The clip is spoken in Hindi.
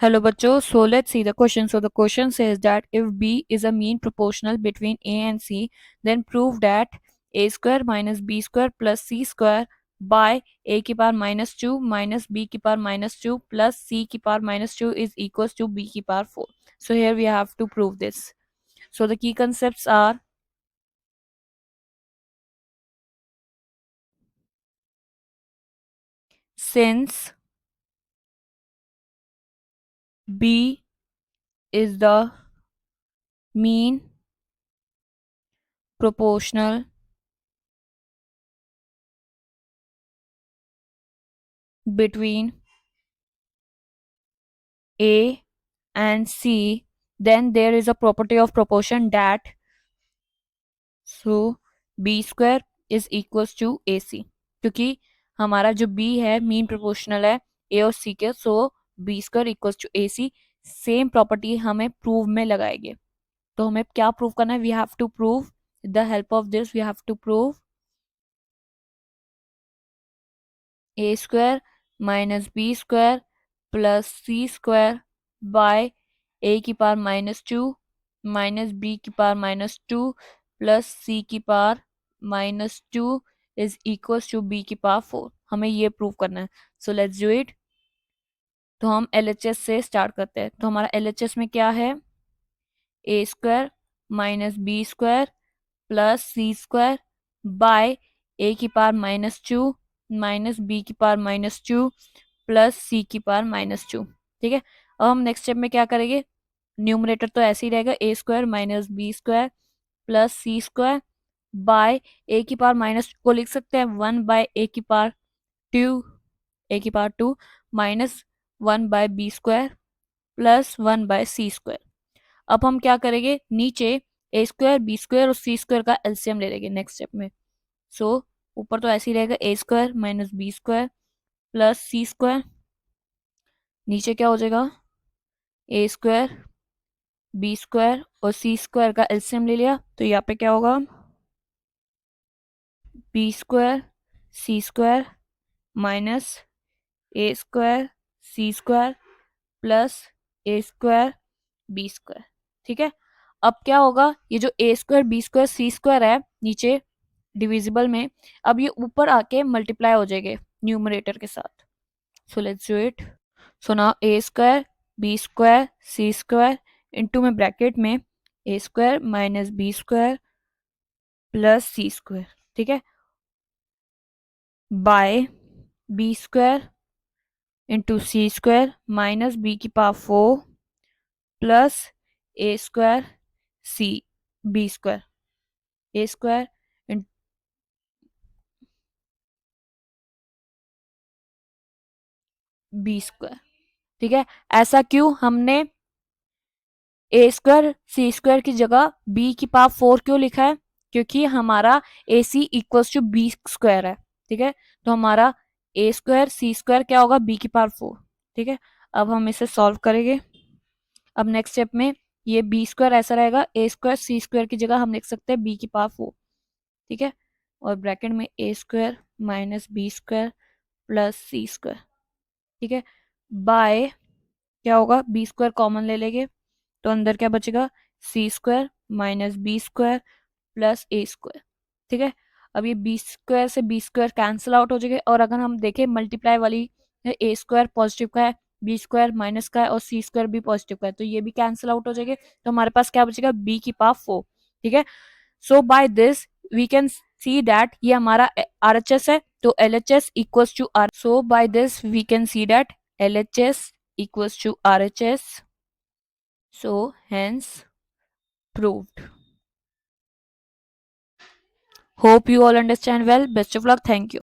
Hello bachcho, so let's see the question. So the question says that if B is a mean proportional between A and C, then prove that A square minus B square plus C square by A की power minus 2 minus B की power minus 2 plus C की power minus 2 is equals to B की power 4. So here we have to prove this. So the key concepts are, since B is the mean proportional between A and C, then there is a property of proportion that so B square is equals to A C, क्योंकि हमारा जो बी है मीन प्रोपोर्शनल है ए और सी के, so B square equals to A C. Same property हमें प्रूव में लगाएंगे। तो हमें क्या प्रूव करना है? We have to prove the help of this, we have to prove A square minus B square plus C square by A की power minus two minus B की power minus two plus C की power minus two is equals to B की पावर 4। हमें ये प्रूव करना है। सो लेट्स डू इट। तो हम एलएचएस से स्टार्ट करते हैं। तो हमारा एलएचएस में क्या है? A square minus B square plus C square by A की power minus two minus B की power minus two plus C की पावर माइनस टू। ठीक है, अब हम नेक्स्ट स्टेप में क्या करेंगे? न्यूमरेटर तो ऐसे ही रहेगा, A square minus B square plus C square by A की पावर माइनस को लिख सकते हैं 1 बाय ए की पावर 2, ए की power 2 minus 1 by B square plus 1 by C square. अब हम क्या करेंगे? नीचे ए स्क्वायर बी स्क्वायर और सी स्क्वायर का एलसीएम ले लेंगे नेक्स्ट स्टेप में। सो ऊपर तो ऐसे ही रहेगा, A square minus B square plus C square, नीचे क्या हो जाएगा? ए स्क्वायर बी स्क्वायर और सी स्क्वायर का एलसीएम ले लिया, तो यहाँ पे क्या होगा? B square C square minus A square C square plus A square B square. ठीक है, अब क्या होगा? ये जो ए square B square C square है नीचे डिविजिबल में, अब ये ऊपर आके मल्टीप्लाई हो जाएंगे न्यूमरेटर के साथ। So let's do it. So now A square B square C square into में ब्रैकेट में A square minus B square plus C square, ठीक है, by B square into C square minus B की power 4 plus A square C B square A square B square. ठीक है, ऐसा क्यों? हमने ए स्क्वायर सी स्क्वायर की जगह बी की पावर 4 क्यों लिखा है? क्योंकि हमारा ए सी इक्वल्स टू बी स्क्वायर है। ठीक है, तो हमारा ए स्क्वायर सी स्क्वायर क्या होगा? बी की पावर 4। ठीक है, अब हम इसे सॉल्व करेंगे। अब नेक्स्ट स्टेप में ये बी स्क्वायर ऐसा रहेगा, ए स्क्वायर सी स्क्वायर की जगह हम लिख सकते हैं बी की पावर 4। ठीक है, और ब्रैकेट में A square minus B square plus C square. ठीक है, बाय क्या होगा? बी स्क्वायर कॉमन ले लेंगे, तो अंदर क्या बचेगा? C square minus B square plus A square. ठीक है, अब ये बी स्क्वायर से बी स्क्वायर कैंसिल आउट हो जाएगा, और अगर हम देखें मल्टीप्लाई वाली, ए स्क्वायर पॉजिटिव का है, बी स्क्वायर माइनस का है और सी स्क्वायर भी पॉजिटिव का है, तो ये भी कैंसिल आउट हो जाएंगे। तो हमारे पास क्या बचेगा? बी की पावर 4। ठीक है, so by this we can see that ये हमारा RHS है, तो LHS equals to R. So by this we can see that LHS equals to RHS. So hence proved. Hope you all understand well. Best of luck. Thank you.